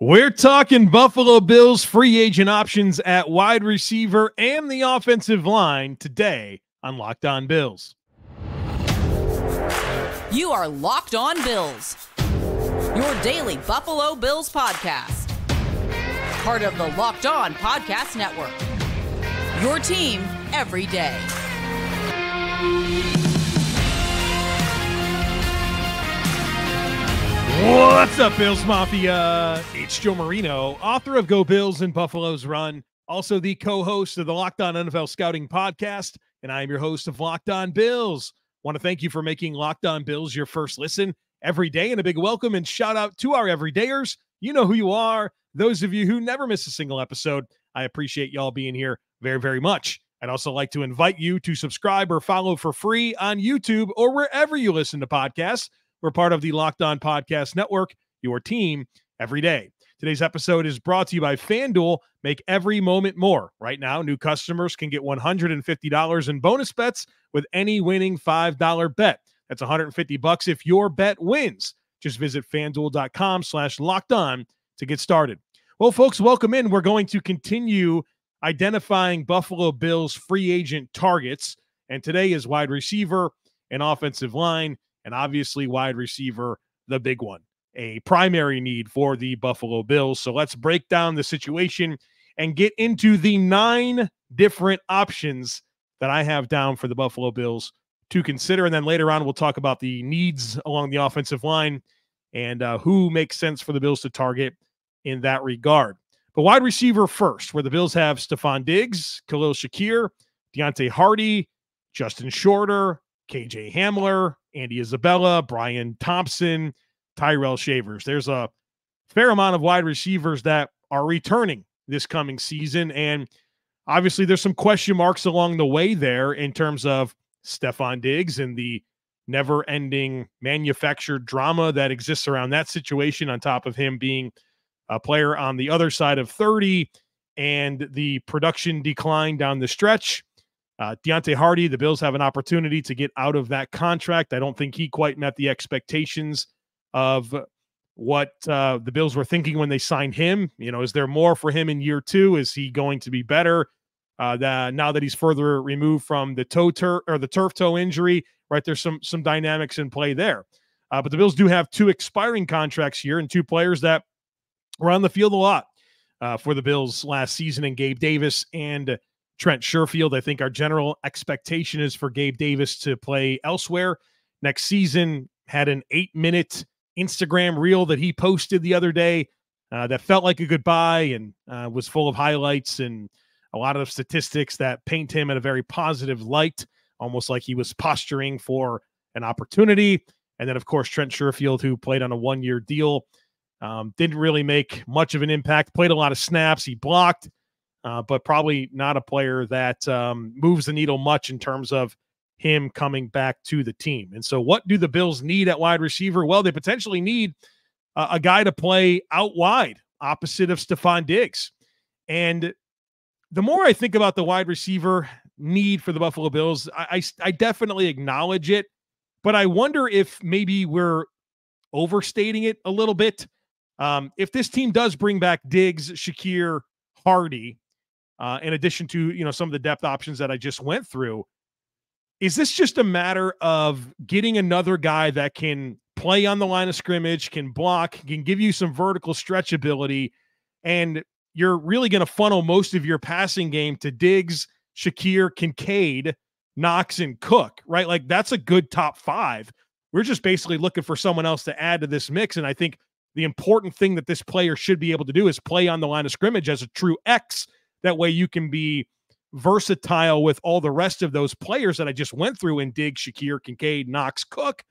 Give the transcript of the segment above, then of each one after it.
We're talking Buffalo Bills free agent options at wide receiver and the offensive line today on Locked On Bills. You are Locked On Bills, your daily Buffalo Bills podcast. Part of the Locked On Podcast Network, your team every day. What's up, Bills Mafia? It's Joe Marino, author of Go Bills and Buffalo's Run, also the co-host of the Locked On NFL Scouting Podcast, and I am your host of Locked On Bills. Want to thank you for making Locked On Bills your first listen every day, and a big welcome and shout out to our everydayers. You know who you are. Those of you who never miss a single episode, I appreciate y'all being here very, very much. I'd also like to invite you to subscribe or follow for free on YouTube or wherever you listen to podcasts. We're part of the Locked On Podcast Network, your team every day. Today's episode is brought to you by FanDuel. Make every moment more. Right now, new customers can get $150 in bonus bets with any winning $5 bet. That's $150 if your bet wins. Just visit FanDuel.com/LockedOn to get started. Well, folks, welcome in. We're going to continue identifying Buffalo Bills free agent targets. And today is wide receiver and offensive line. And obviously wide receiver, the big one, a primary need for the Buffalo Bills. So let's break down the situation and get into the 9 different options that I have down for the Buffalo Bills to consider. And then later on, we'll talk about the needs along the offensive line and who makes sense for the Bills to target in that regard. But wide receiver first, where the Bills have Stefon Diggs, Khalil Shakir, Deonte Harty, Justin Shorter, KJ Hamler, Andy Isabella, Brian Thompson, Tyrell Shavers. There's a fair amount of wide receivers that are returning this coming season. And obviously there's some question marks along the way there in terms of Stefon Diggs and the never-ending manufactured drama that exists around that situation, on top of him being a player on the other side of 30 and the production decline down the stretch. Deonte Harty, the Bills have an opportunity to get out of that contract. I don't think he quite met the expectations of what the Bills were thinking when they signed him. You know, is there more for him in year 2? Is he going to be better now that he's further removed from the turf toe injury? Right, there's some dynamics in play there. But the Bills do have 2 expiring contracts here and 2 players that were on the field a lot for the Bills last season, in Gabe Davis and Trent Sherifled. I think our general expectation is for Gabe Davis to play elsewhere next season. Had an 8-minute Instagram reel that he posted the other day that felt like a goodbye and was full of highlights and a lot of statistics that paint him in a very positive light, almost like he was posturing for an opportunity. And then, of course, Trent Sherifled, who played on a 1-year deal, didn't really make much of an impact, played a lot of snaps. He blocked, but probably not a player that moves the needle much in terms of him coming back to the team. And so what do the Bills need at wide receiver? Well, they potentially need a guy to play out wide opposite of Stefon Diggs. And the more I think about the wide receiver need for the Buffalo Bills, I definitely acknowledge it, but I wonder if maybe we're overstating it a little bit. If this team does bring back Diggs, Shakir, Harty, in addition to, you know, some of the depth options that I just went through, is this just a matter of getting another guy that can play on the line of scrimmage, can block, can give you some vertical stretch ability, and you're really going to funnel most of your passing game to Diggs, Shakir, Kincaid, Knox, and Cook, right? Like, that's a good top 5. We're just basically looking for someone else to add to this mix, and I think the important thing that this player should be able to do is play on the line of scrimmage as a true X. That way you can be versatile with all the rest of those players that I just went through in Diggs, Shakir, Kincaid, Knox, Cook,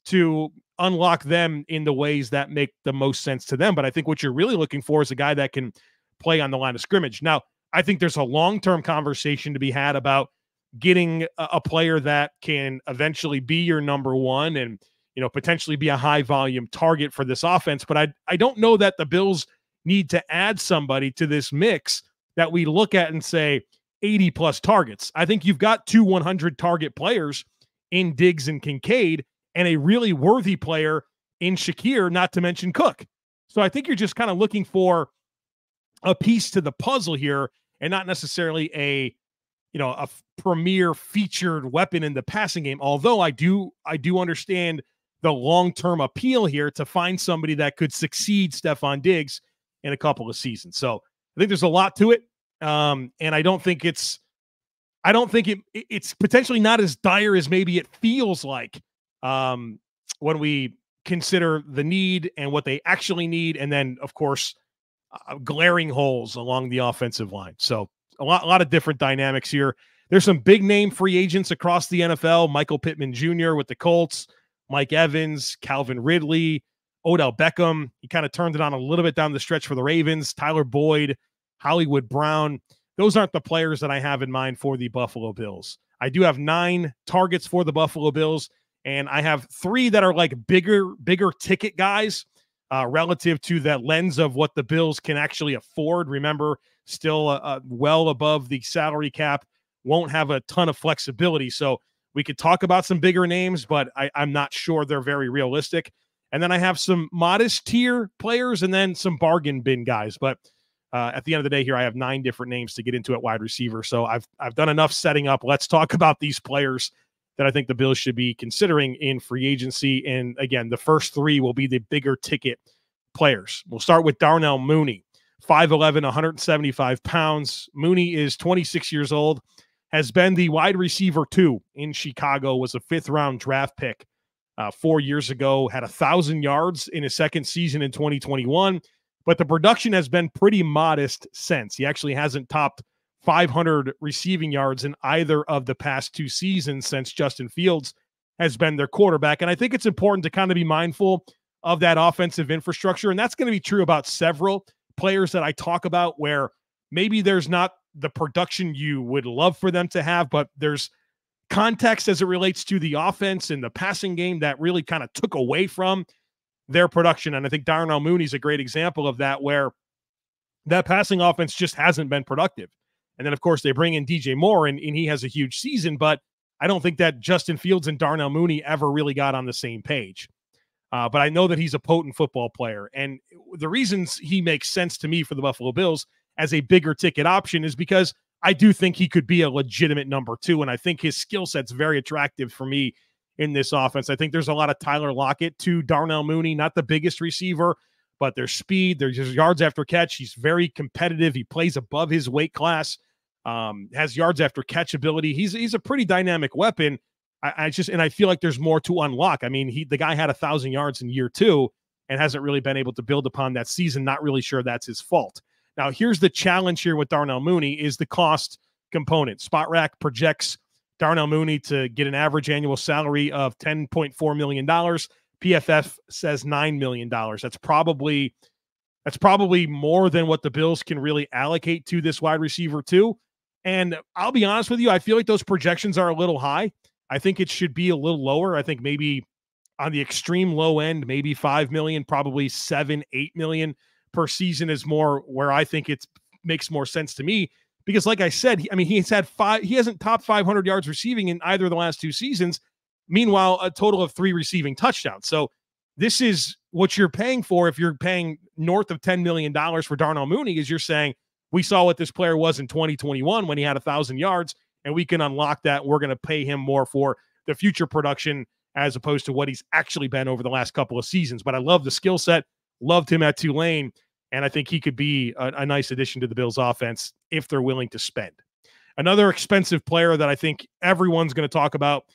to unlock them in the ways that make the most sense to them. But I think what you're really looking for is a guy that can play on the line of scrimmage. Now, I think there's a long-term conversation to be had about getting a player that can eventually be your number 1 and, you know, potentially be a high volume target for this offense. But I don't know that the Bills need to add somebody to this mix that we look at and say 80 plus targets. I think you've got 2 100 target players in Diggs and Kincaid and a really worthy player in Shakir, not to mention Cook. So I think you're just kind of looking for a piece to the puzzle here and not necessarily a premier featured weapon in the passing game. Although I do understand the long-term appeal here to find somebody that could succeed Stefon Diggs in a couple of seasons. So I think there's a lot to it. And I don't think it's potentially not as dire as maybe it feels like when we consider the need and what they actually need. And then of course, glaring holes along the offensive line. So a lot of different dynamics here. There's some big name free agents across the NFL. Michael Pittman Jr. with the Colts, Mike Evans, Calvin Ridley, Odell Beckham. He kind of turned it on a little bit down the stretch for the Ravens. Tyler Boyd, Hollywood Brown. Those aren't the players that I have in mind for the Buffalo Bills. I do have 9 targets for the Buffalo Bills, and I have 3 that are like bigger ticket guys relative to the lens of what the Bills can actually afford. Remember, still well above the salary cap, won't have a ton of flexibility. So we could talk about some bigger names, but I'm not sure they're very realistic. And then I have some modest tier players and then some bargain bin guys. But at the end of the day here, I have 9 different names to get into at wide receiver. So I've done enough setting up. Let's talk about these players that I think the Bills should be considering in free agency. And again, the first 3 will be the bigger ticket players. We'll start with Darnell Mooney, 5'11", 175 pounds. Mooney is 26 years old, has been the wide receiver 2 in Chicago, was a 5th-round draft pick 4 years ago, had 1,000 yards in his second season in 2021, but the production has been pretty modest since. He actually hasn't topped 500 receiving yards in either of the past 2 seasons since Justin Fields has been their quarterback. And I think it's important to kind of be mindful of that offensive infrastructure. And that's going to be true about several players that I talk about where maybe there's not the production you would love for them to have, but there's context as it relates to the offense and the passing game that really kind of took away from their production. And I think Darnell Mooney is a great example of that, where that passing offense just hasn't been productive. And then, of course, they bring in DJ Moore, and he has a huge season, but I don't think that Justin Fields and Darnell Mooney ever really got on the same page. But I know that he's a potent football player. And the reasons he makes sense to me for the Buffalo Bills as a bigger ticket option is because I do think he could be a legitimate number 2. And I think his skill set's very attractive for me in this offense. I think there's a lot of Tyler Lockett to Darnell Mooney, not the biggest receiver, but there's speed, there's his yards after catch. He's very competitive. He plays above his weight class, has yards after catch ability. He's a pretty dynamic weapon. I feel like there's more to unlock. I mean, the guy had 1,000 yards in year 2 and hasn't really been able to build upon that season. Not really sure that's his fault. Now, here's the challenge here with Darnell Mooney is the cost component. SpotRack projects Darnell Mooney to get an average annual salary of $10.4 million. PFF says $9 million. That's probably more than what the Bills can really allocate to this wide receiver too. And I'll be honest with you, I feel like those projections are a little high. I think it should be a little lower. I think maybe on the extreme low end, maybe 5 million, probably 7, 8 million per season is more where I think it makes more sense to me. Because like I said, he hasn't topped 500 yards receiving in either of the last 2 seasons. Meanwhile, a total of 3 receiving touchdowns. So this is what you're paying for. If you're paying north of $10 million for Darnell Mooney, is you're saying, we saw what this player was in 2021 when he had 1,000 yards, and we can unlock that. We're going to pay him more for the future production as opposed to what he's actually been over the last couple of seasons. But I love the skill set, loved him at Tulane, and I think he could be a nice addition to the Bills offense if they're willing to spend. Another expensive player that I think everyone's going to talk about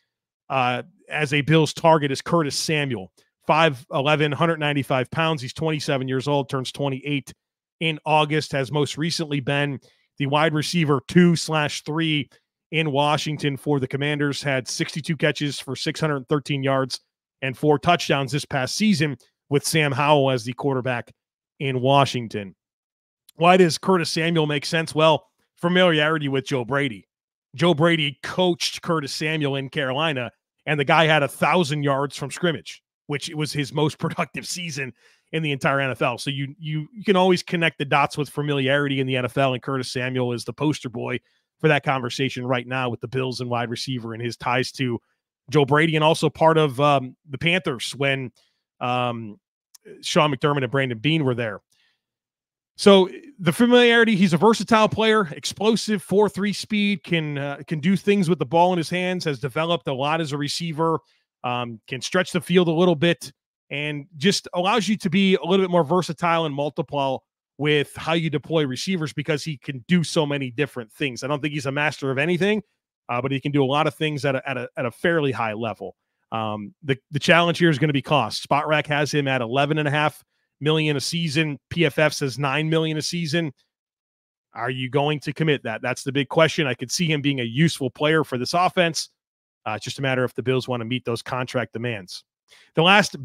as a Bills target is Curtis Samuel, 5'11", 195 pounds. He's 27 years old, turns 28 in August, has most recently been the wide receiver 2/3 in Washington for the Commanders, had 62 catches for 613 yards and 4 touchdowns this past season with Sam Howell as the quarterback in Washington. Why does Curtis Samuel make sense? Well, familiarity with Joe Brady. Joe Brady coached Curtis Samuel in Carolina, and the guy had 1,000 yards from scrimmage, which was his most productive season in the entire NFL. So you can always connect the dots with familiarity in the NFL, and Curtis Samuel is the poster boy for that conversation right now with the Bills and wide receiver and his ties to Joe Brady, and also part of the Panthers when Sean McDermott and Brandon Beane were there. So the familiarity, he's a versatile player, explosive 4.3 speed, can do things with the ball in his hands, has developed a lot as a receiver, can stretch the field a little bit, and just allows you to be a little bit more versatile and multiple with how you deploy receivers because he can do so many different things. I don't think he's a master of anything, but he can do a lot of things at a fairly high level. The challenge here is going to be cost. Spot Rack has him at $11.5 million a season. PFF says $9 million a season. Are you going to commit that? That's the big question. I could see him being a useful player for this offense. It's just a matter if the Bills want to meet those contract demands. The last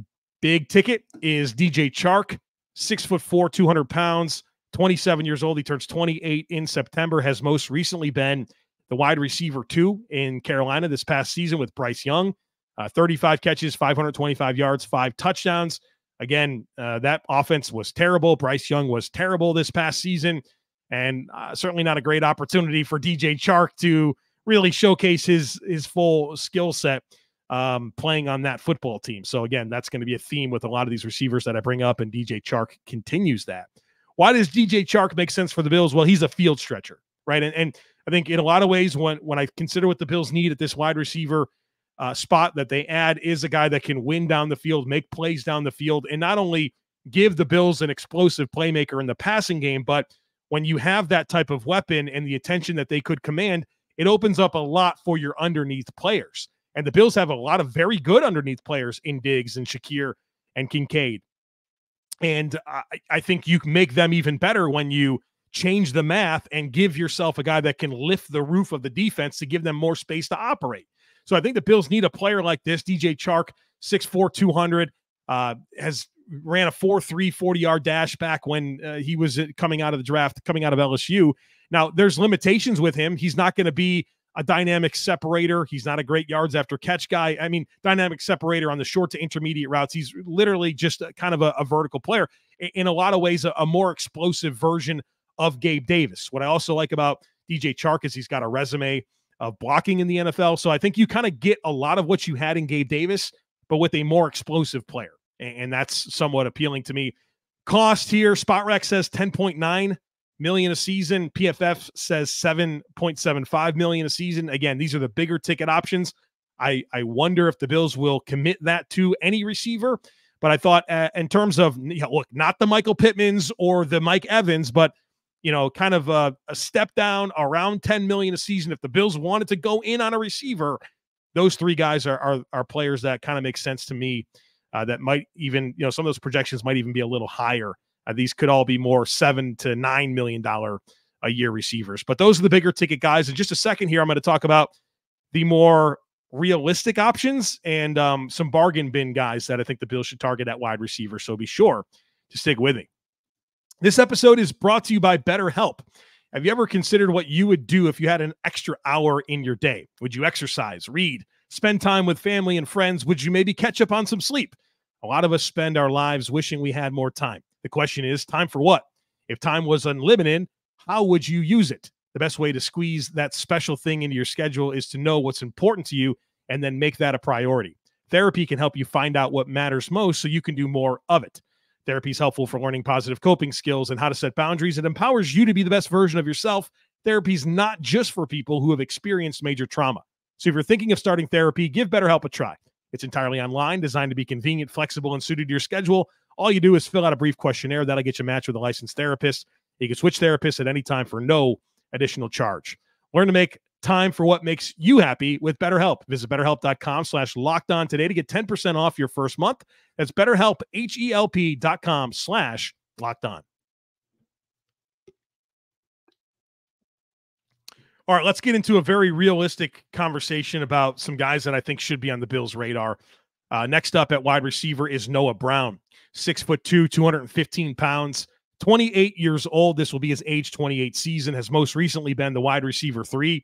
big ticket is DJ Chark, 6'4", 200 pounds, 27 years old. He turns 28 in September, has most recently been the wide receiver 2 in Carolina this past season with Bryce Young. 35 catches, 525 yards, 5 touchdowns. Again, that offense was terrible. Bryce Young was terrible this past season, and certainly not a great opportunity for DJ Chark to really showcase his full skill set playing on that football team. So again, that's going to be a theme with a lot of these receivers that I bring up, and DJ Chark continues that. Why does DJ Chark make sense for the Bills? Well, he's a field stretcher, right? And I think in a lot of ways, when I consider what the Bills need at this wide receiver spot that they add is a guy that can win down the field, make plays down the field, and not only give the Bills an explosive playmaker in the passing game, but when you have that type of weapon and the attention that they could command, it opens up a lot for your underneath players. And the Bills have a lot of very good underneath players in Diggs and Shakir and Kincaid. And I think you can make them even better when you change the math and give yourself a guy that can lift the roof of the defense to give them more space to operate. So I think the Bills need a player like this. DJ Chark, 6'4", 200, has ran a 4.3 40-yard dash back when he was coming out of the draft, coming out of LSU. Now, there's limitations with him. He's not going to be a dynamic separator. He's not a great yards after catch guy. I mean, dynamic separator on the short to intermediate routes. He's literally just kind of a vertical player. In a lot of ways, a more explosive version of Gabe Davis. What I also like about DJ Chark is he's got a resume of blocking in the NFL. So I think you kind of get a lot of what you had in Gabe Davis, but with a more explosive player. And that's somewhat appealing to me. Cost here, Spot Rack says $10.9 million a season. PFF says $7.75 million a season. Again, these are the bigger ticket options. I wonder if the Bills will commit that to any receiver. But I thought in terms of, look, not the Michael Pittmans or the Mike Evans, but kind of a step down around $10 million a season. If the Bills wanted to go in on a receiver, those 3 guys are players that kind of make sense to me. That might even, some of those projections might even be a little higher. These could all be more $7 to $9 million a year receivers. But those are the bigger ticket guys. In just a second here, I'm going to talk about the more realistic options and some bargain bin guys that I think the Bills should target at wide receiver. So be sure to stick with me. This episode is brought to you by BetterHelp. Have you ever considered what you would do if you had an extra hour in your day? Would you exercise, read, spend time with family and friends? Would you maybe catch up on some sleep? A lot of us spend our lives wishing we had more time. The question is, time for what? If time was unlimited, how would you use it? The best way to squeeze that special thing into your schedule is to know what's important to you and then make that a priority. Therapy can help you find out what matters most so you can do more of it. Therapy is helpful for learning positive coping skills and how to set boundaries. It empowers you to be the best version of yourself. Therapy is not just for people who have experienced major trauma. So if you're thinking of starting therapy, give BetterHelp a try. It's entirely online, designed to be convenient, flexible, and suited to your schedule. All you do is fill out a brief questionnaire. That'll get you matched with a licensed therapist. You can switch therapists at any time for no additional charge. Learn to make time for what makes you happy with BetterHelp. Visit BetterHelp.com/lockedon today to get 10% off your first month. That's BetterHelp, HELP.com/lockedon. All right, let's get into a very realistic conversation about some guys that I think should be on the Bills' radar. Next up at wide receiver is Noah Brown, 6'2", 215 pounds, 28 years old. This will be his age 28 season, has most recently been the wide receiver 3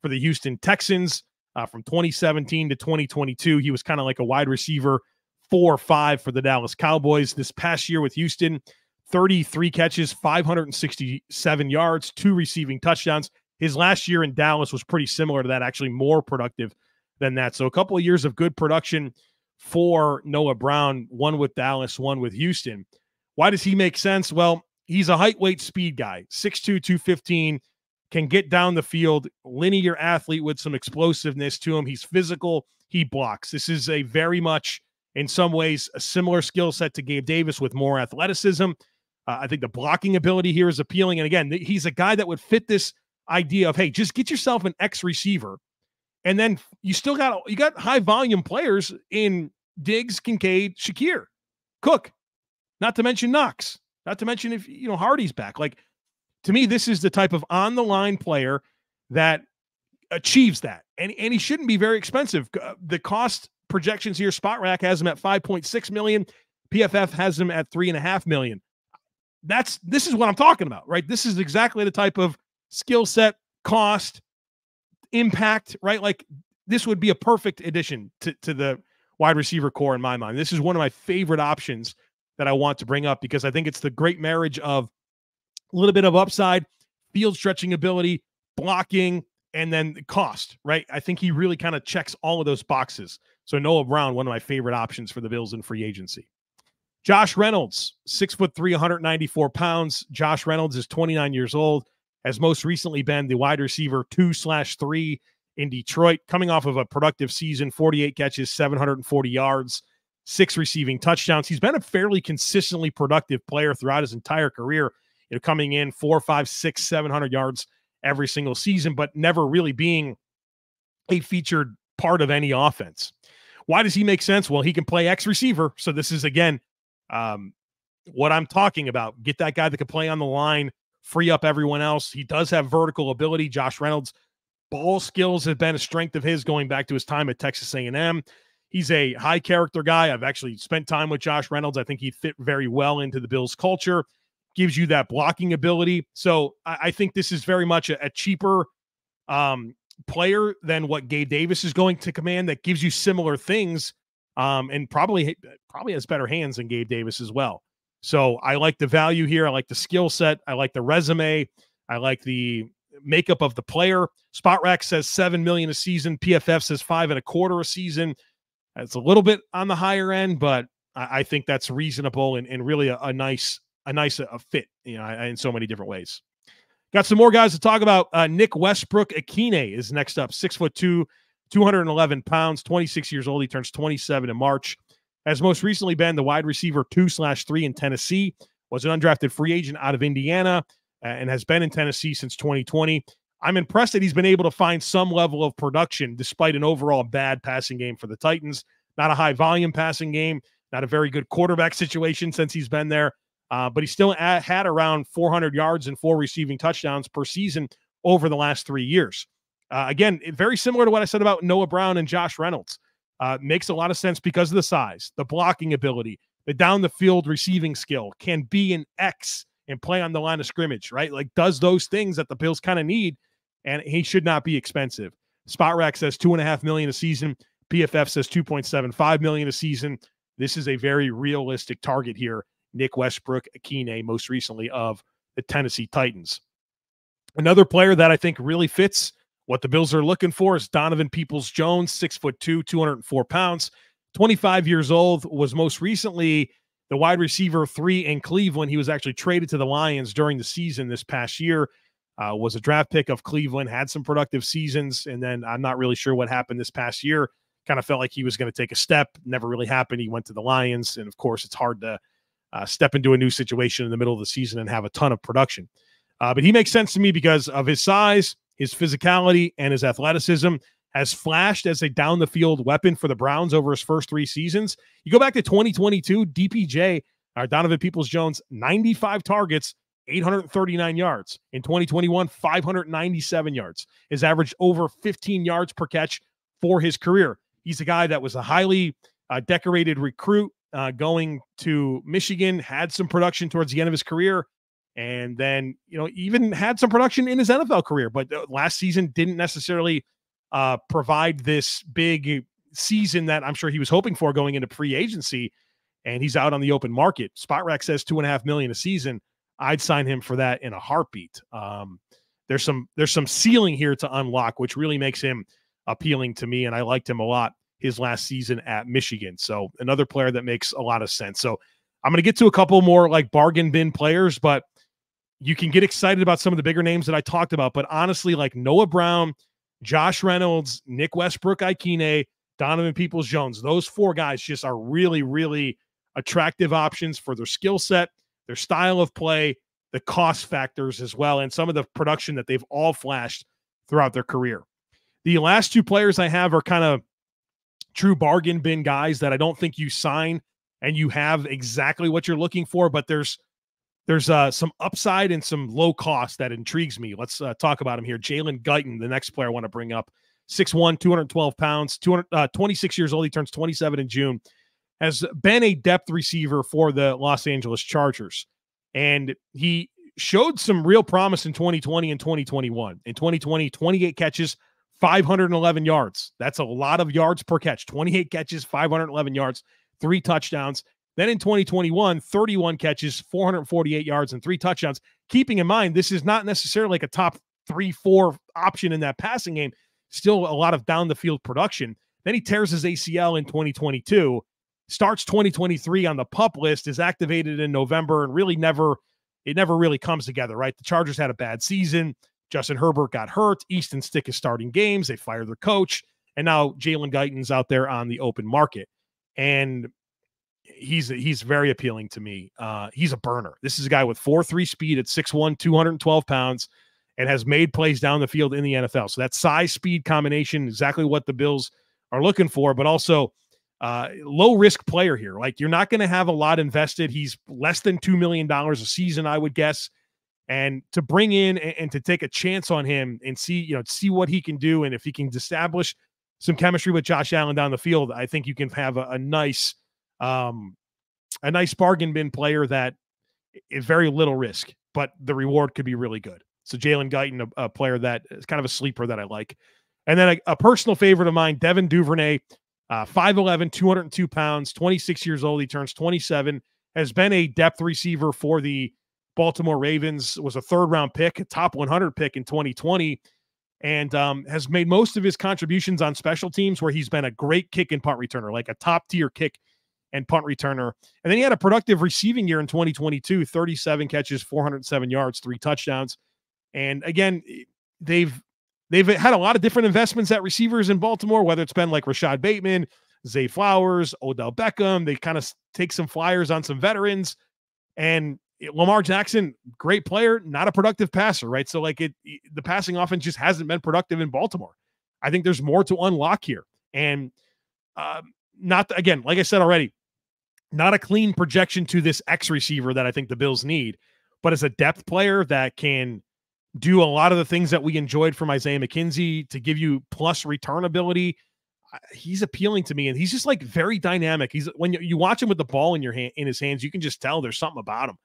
for the Houston Texans. From 2017 to 2022, he was kind of like a wide receiver 4 or 5 for the Dallas Cowboys. This past year with Houston, 33 catches, 567 yards, 2 receiving touchdowns. His last year in Dallas was pretty similar to that, actually more productive than that. So a couple of years of good production for Noah Brown, one with Dallas, one with Houston. Why does he make sense? Well, he's a height, weight, speed guy, 6'2", 215, can get down the field, linear athlete with some explosiveness to him. He's physical. He blocks. This is a very much, in some ways, a similar skill set to Gabe Davis with more athleticism. I think the blocking ability here is appealing. And again, he's a guy that would fit this idea of, hey, just get yourself an X receiver. And then you got high volume players in Diggs, Kincaid, Shakir, Cook, not to mention Knox, not to mention if, Hardy's back. Like, to me, this is the type of on the line player that achieves that. And he shouldn't be very expensive. The cost projections here, SpotRack has him at $5.6 million. PFF has him at $3.5 million. This is what I'm talking about, right? This is exactly the type of skill set, cost, impact, right? Like, this would be a perfect addition to the wide receiver core in my mind. This is one of my favorite options that I want to bring up because I think it's the great marriage of a little bit of upside, field stretching ability, blocking, and then the cost, right? I think he really kind of checks all of those boxes. So Noah Brown, one of my favorite options for the Bills in free agency. Josh Reynolds, 6'3", 194 pounds. Josh Reynolds is 29 years old, has most recently been the wide receiver 2/3 in Detroit, coming off of a productive season, 48 catches, 740 yards, 6 receiving touchdowns. He's been a fairly consistently productive player throughout his entire career, coming in 4, 5, 6, 700 yards every single season, but never really being a featured part of any offense. Why does he make sense? Well, he can play X receiver. So this is, again, what I'm talking about. Get that guy that can play on the line, free up everyone else. He does have vertical ability. Josh Reynolds' ball skills have been a strength of his going back to his time at Texas A&M. He's a high character guy. I've actually spent time with Josh Reynolds. I think he'd fit very well into the Bills culture, gives you that blocking ability. So I think this is very much a cheaper player than what Gabe Davis is going to command, that gives you similar things and probably has better hands than Gabe Davis as well. So I like the value here. I like the skill set. I like the resume. I like the makeup of the player. SpotRack says $7 million a season. PFF says $5.25 a season. It's a little bit on the higher end, but I think that's reasonable and really a nice fit, in so many different ways. Got some more guys to talk about. Nick Westbrook-Ikhine is next up, 6'2", 211 pounds, 26 years old. He turns 27 in March. Has most recently been the wide receiver 2/3 in Tennessee, was an undrafted free agent out of Indiana, and has been in Tennessee since 2020. I'm impressed that he's been able to find some level of production despite an overall bad passing game for the Titans. Not a high volume passing game, not a very good quarterback situation since he's been there. But he still had around 400 yards and 4 receiving touchdowns per season over the last 3 years. Again, very similar to what I said about Noah Brown and Josh Reynolds. Makes a lot of sense because of the size, the blocking ability, the down the field receiving skill, can be an X and play on the line of scrimmage, right? Like, does those things that the Bills kind of need, and he should not be expensive. SpotRack says $2.5 million a season. PFF says $2.75 million a season. This is a very realistic target here. Nick Westbrook-Ikhine, most recently of the Tennessee Titans. Another player that I think really fits what the Bills are looking for is Donovan Peoples-Jones, 6'2", 204 pounds, 25 years old, was most recently the wide receiver 3 in Cleveland. He was actually traded to the Lions during the season this past year, was a draft pick of Cleveland, had some productive seasons, and then I'm not really sure what happened this past year. Kind of felt like he was going to take a step, never really happened. He went to the Lions, and of course, it's hard to step into a new situation in the middle of the season and have a ton of production. But he makes sense to me because of his size, his physicality, and his athleticism. Has flashed as a down-the-field weapon for the Browns over his first 3 seasons. You go back to 2022, DPJ, Donovan Peoples-Jones, 95 targets, 839 yards. In 2021, 597 yards. His averaged over 15 yards per catch for his career. He's a guy that was a highly decorated recruit going to Michigan, had some production towards the end of his career, and then, even had some production in his NFL career, but last season didn't necessarily provide this big season that I'm sure he was hoping for going into free agency, and he's out on the open market. SpotRack says $2.5 million a season. I'd sign him for that in a heartbeat. There's some ceiling here to unlock, which really makes him appealing to me, and I liked him a lot his last season at Michigan. So another player that makes a lot of sense. So I'm going to get to a couple more like bargain bin players, but you can get excited about some of the bigger names that I talked about. But honestly, like Noah Brown, Josh Reynolds, Nick Westbrook-Ikhine, Donovan Peoples-Jones, those four guys just are really, really attractive options for their skill set, their style of play, the cost factors as well, and some of the production that they've all flashed throughout their career. The last two players I have are kind of true bargain bin guys that I don't think you sign and you have exactly what you're looking for, but there's some upside and some low cost that intrigues me. Let's talk about him here. Jalen Guyton, the next player I want to bring up, 6'1", 212 pounds, 26 years old. He turns 27 in June, has been a depth receiver for the Los Angeles Chargers. And he showed some real promise in 2020 and 2021. In 2020, 28 catches, 511 yards. That's a lot of yards per catch. 28 catches, 511 yards, 3 touchdowns. Then in 2021, 31 catches, 448 yards, and 3 touchdowns. Keeping in mind, this is not necessarily like a top 3-4 option in that passing game. Still a lot of down the field production. Then he tears his ACL in 2022, starts 2023 on the PUP list, is activated in November, and really never really comes together, right? The Chargers had a bad season. Justin Herbert got hurt. Easton Stick is starting games. They fired their coach. And now Jalen Guyton's out there on the open market. And he's very appealing to me. He's a burner. This is a guy with 4.3 speed at 6'1", 212 pounds, and has made plays down the field in the NFL. So that size-speed combination, exactly what the Bills are looking for, but also low-risk player here. Like, you're not going to have a lot invested. He's less than $2 million a season, I would guess. And to bring in and to take a chance on him and see what he can do, and if he can establish some chemistry with Josh Allen down the field, I think you can have a nice bargain bin player that is very little risk, but the reward could be really good. So Jalen Guyton, a player that is kind of a sleeper that I like. And then a personal favorite of mine, Devin Duvernay, 5'11", 202 pounds, 26 years old. He turns 27, has been a depth receiver for the Baltimore Ravens, was a 3rd-round pick, a top 100 pick in 2020, and has made most of his contributions on special teams where he's been a great kick and punt returner, like a top-tier kick and punt returner. And then he had a productive receiving year in 2022, 37 catches, 407 yards, 3 touchdowns. And again, they've had a lot of different investments at receivers in Baltimore, whether it's been like Rashad Bateman, Zay Flowers, Odell Beckham. They kind of take some flyers on some veterans. And Lamar Jackson, great player, not a productive passer, right? So like the passing offense just hasn't been productive in Baltimore. I think there's more to unlock here. And again, like I said already, not a clean projection to this X receiver that I think the Bills need, but as a depth player that can do a lot of the things that we enjoyed from Isaiah McKenzie to give you plus return ability. He's appealing to me, and he's just like very dynamic. When you watch him with the ball in his hands, you can just tell there's something about him.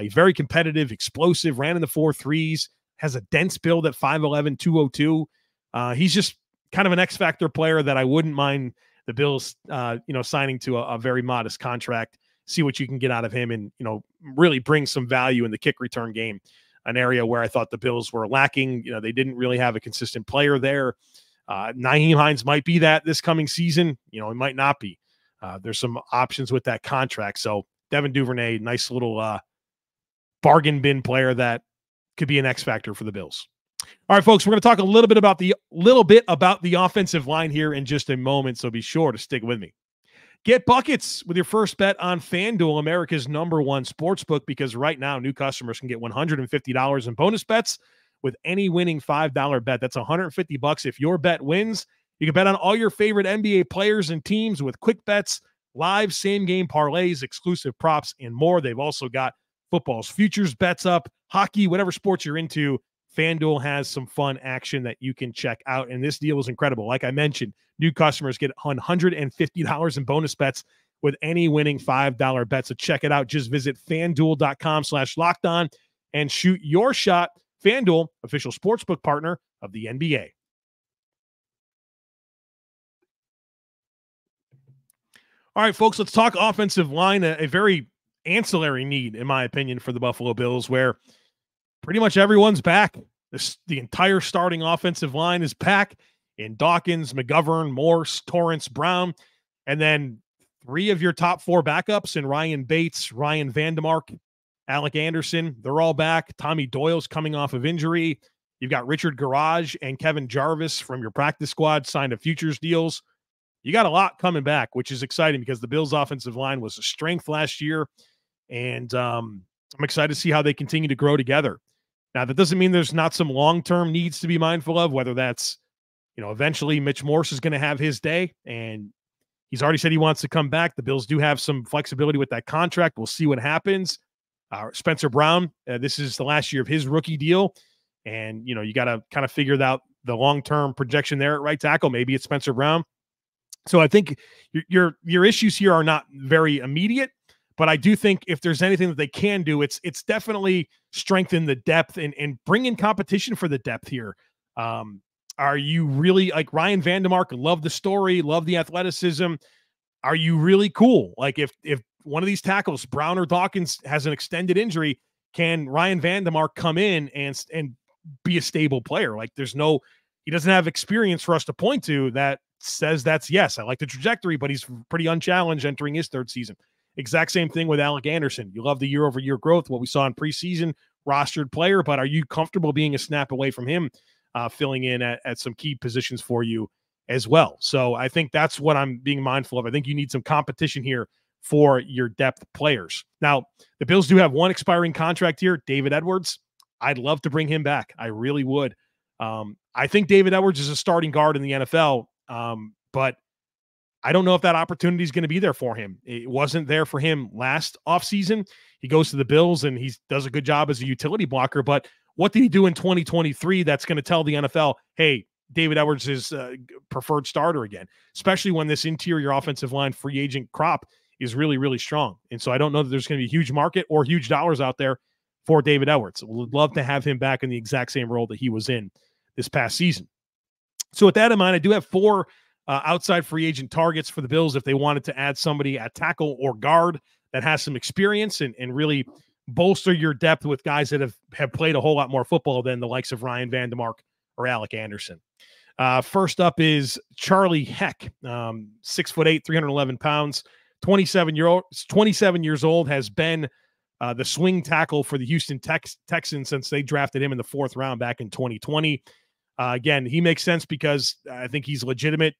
He's very competitive, explosive, ran in the 4.3s, has a dense build at 5'11", 202. He's just kind of an X factor player that I wouldn't mind the Bills, signing to a very modest contract, see what you can get out of him, and, really bring some value in the kick return game, an area where I thought the Bills were lacking. They didn't really have a consistent player there. Nyheim Hines might be that this coming season. It might not be. There's some options with that contract. So Devin Duvernay, nice little bargain bin player that could be an X factor for the Bills. All right, folks, we're going to talk a little bit about the offensive line here in just a moment, so be sure to stick with me. Get buckets with your first bet on FanDuel, America's #1 sportsbook, because right now new customers can get $150 in bonus bets with any winning $5 bet. That's $150 if your bet wins. You can bet on all your favorite NBA players and teams with quick bets, live same-game parlays, exclusive props, and more. They've also got football's futures bets up, hockey, whatever sports you're into. FanDuel has some fun action that you can check out, and this deal is incredible. Like I mentioned, new customers get $150 in bonus bets with any winning $5 bet. So check it out. Just visit FanDuel.com/lockedon and shoot your shot. FanDuel, official sportsbook partner of the NBA. All right, folks, let's talk offensive line, a very ancillary need, in my opinion, for the Buffalo Bills, where pretty much everyone's back. The entire starting offensive line is back. in Dawkins, McGovern, Morse, Torrance, Brown, and then 3 of your top 4 backups in Ryan Bates, Ryan Vandemark, Alec Anderson. They're all back. Tommy Doyle's coming off of injury. You've got Richard Garage and Kevin Jarvis from your practice squad signed to futures deals. You got a lot coming back, which is exciting because the Bills' offensive line was a strength last year, and I'm excited to see how they continue to grow together. Now, that doesn't mean there's not some long-term needs to be mindful of, whether that's, eventually Mitch Morse is going to have his day, and he's already said he wants to come back. The Bills do have some flexibility with that contract. We'll see what happens. Spencer Brown, this is the last year of his rookie deal, and, you got to kind of figure out the long-term projection there at right tackle. Maybe it's Spencer Brown. So I think your issues here are not very immediate, but I do think if there's anything that they can do, it's definitely strengthen the depth and bring in competition for the depth here. Are you really like Ryan Vandemark? Love the story, love the athleticism. Are you really cool? Like if one of these tackles, Brown or Dawkins, has an extended injury, can Ryan Vandemark come in and be a stable player? Like he doesn't have experience for us to point to that says that's yes. I like the trajectory, but he's pretty unchallenged entering his 3rd season. Exact same thing with Alec Anderson. You love the year-over-year growth, what we saw in preseason, rostered player, but are you comfortable being a snap away from him filling in at some key positions for you as well? So I think that's what I'm being mindful of. I think you need some competition here for your depth players. Now, the Bills do have one expiring contract here, David Edwards. I'd love to bring him back. I really would. I think David Edwards is a starting guard in the NFL, but I don't know if that opportunity is going to be there for him. It wasn't there for him last offseason. He goes to the Bills and he does a good job as a utility blocker, but what did he do in 2023 that's going to tell the NFL, hey, David Edwards is preferred starter again, especially when this interior offensive line free agent crop is really, really strong. And so I don't know that there's going to be a huge market or huge dollars out there for David Edwards. Would love to have him back in the exact same role that he was in this past season. So with that in mind, I do have 4 outside free agent targets for the Bills if they wanted to add somebody at tackle or guard that has some experience and really bolster your depth with guys that have played a whole lot more football than the likes of Ryan Vandemark or Alec Anderson. First up is Charlie Heck, 6'8", 311 pounds, 27 years old, has been the swing tackle for the Houston Texans since they drafted him in the 4th round back in 2020. Again, he makes sense because I think he's legitimate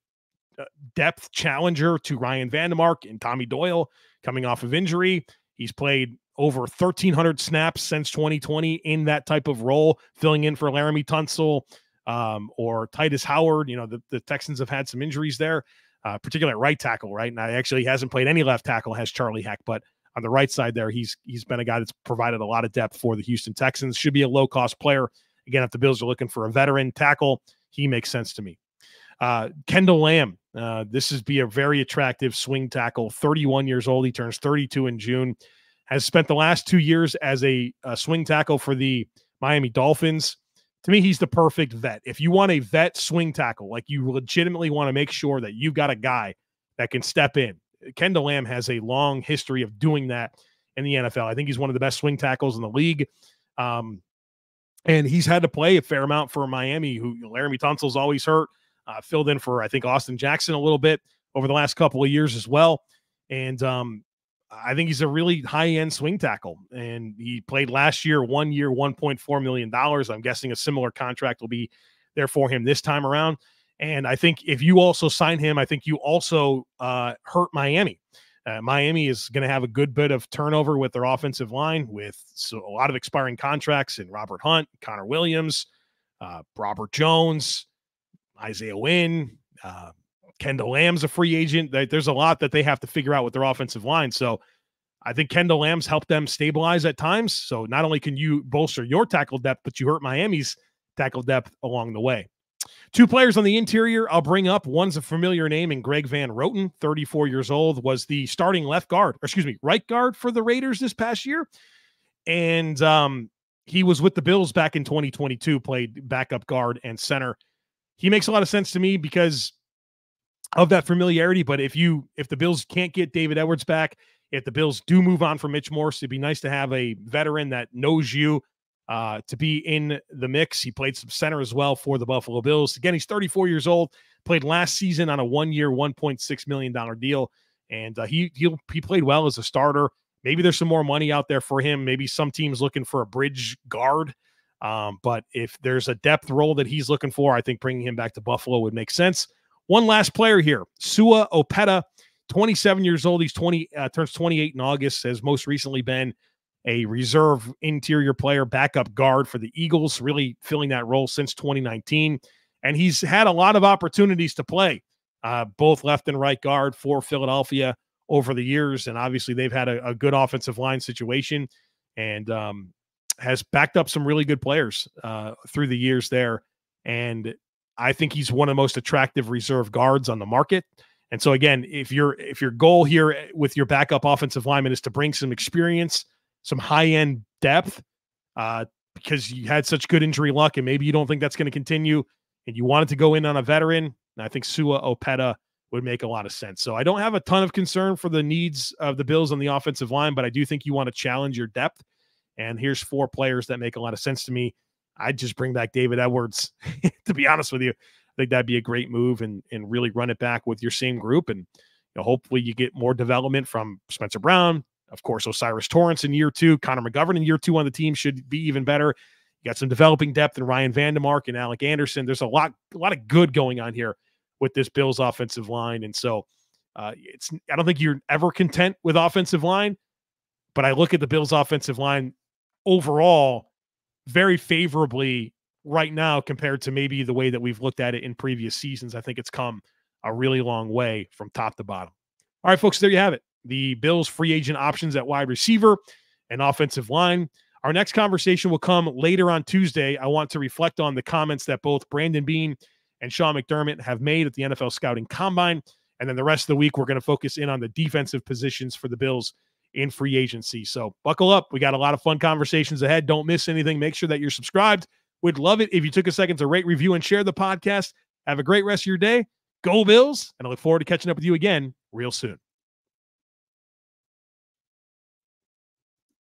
depth challenger to Ryan Vandemark and Tommy Doyle coming off of injury. He's played over 1,300 snaps since 2020 in that type of role, filling in for Laramie Tunsil or Titus Howard. The Texans have had some injuries there, particularly at right tackle, right? And actually he hasn't played any left tackle, has Charlie Heck, but on the right side there, he's been a guy that's provided a lot of depth for the Houston Texans. Should be a low-cost player. Again, if the Bills are looking for a veteran tackle, he makes sense to me. Kendall Lamm, this is be a very attractive swing tackle, 31 years old. He turns 32 in June, has spent the last 2 years as a swing tackle for the Miami Dolphins. To me, he's the perfect vet. If you want a vet swing tackle, like you legitimately want to make sure that you've got a guy that can step in, Kendall Lamm has a long history of doing that in the NFL. I think he's one of the best swing tackles in the league. And he's had to play a fair amount for Miami, who Laramie Tunsil's always hurt. Filled in for, I think, Austin Jackson a little bit over the last couple of years as well. And I think he's a really high-end swing tackle. And he played last year, 1 year, $1.4 million. I'm guessing a similar contract will be there for him this time around. And I think if you also sign him, I think you also hurt Miami. Miami is going to have a good bit of turnover with their offensive line with a lot of expiring contracts in Robert Hunt, Connor Williams, Robert Jones, Isaiah Wynn, Kendall Lamb's a free agent. There's a lot that they have to figure out with their offensive line. So I think Kendall Lamb's helped them stabilize at times. So not only can you bolster your tackle depth, but you hurt Miami's tackle depth along the way. 2 players on the interior I'll bring up. One's a familiar name in Greg Van Roten, 34 years old, was the starting right guard for the Raiders this past year. And he was with the Bills back in 2022, played backup guard and center. He makes a lot of sense to me because of that familiarity. But if the Bills can't get David Edwards back, if the Bills do move on from Mitch Morse, it'd be nice to have a veteran that knows you, to be in the mix. He played some center as well for the Buffalo Bills. Again, he's 34 years old, played last season on a 1-year, $1.6 million deal, and he played well as a starter. Maybe there's some more money out there for him. Maybe some team's looking for a bridge guard. But if there's a depth role that he's looking for, I think bringing him back to Buffalo would make sense. One last player here, Sua Opeta, 27 years old. He's turns 28 in August, has most recently been a reserve interior player, backup guard for the Eagles, really filling that role since 2019. And he's had a lot of opportunities to play, both left and right guard for Philadelphia over the years. And obviously they've had a good offensive line situation, and has backed up some really good players through the years there. And I think he's one of the most attractive reserve guards on the market. And so again, if your goal here with your backup offensive lineman is to bring some experience, some high-end depth, because you had such good injury luck and maybe you don't think that's going to continue and you wanted to go in on a veteran, I think Sua Opeta would make a lot of sense. So I don't have a ton of concern for the needs of the Bills on the offensive line, but I do think you want to challenge your depth. And here's 4 players that make a lot of sense to me. I'd just bring back David Edwards, to be honest with you. I think that'd be a great move, and really run it back with your same group. And hopefully you get more development from Spencer Brown, of course, Osiris Torrance in year 2, Connor McGovern in year 2 on the team should be even better. You got some developing depth in Ryan Vandemark and Alec Anderson. There's a lot of good going on here with this Bills offensive line. And so I don't think you're ever content with offensive line, but I look at the Bills offensive line overall very favorably right now compared to maybe the way that we've looked at it in previous seasons. I think it's come a really long way from top to bottom. All right, folks, there you have it. The Bills free agent options at wide receiver and offensive line. Our next conversation will come later on Tuesday. I want to reflect on the comments that both Brandon Beane and Sean McDermott have made at the NFL Scouting Combine. And then the rest of the week, we're going to focus in on the defensive positions for the Bills in free agency. So buckle up. We got a lot of fun conversations ahead. Don't miss anything. Make sure that you're subscribed. We'd love it if you took a second to rate, review, and share the podcast. Have a great rest of your day. Go Bills. And I look forward to catching up with you again real soon.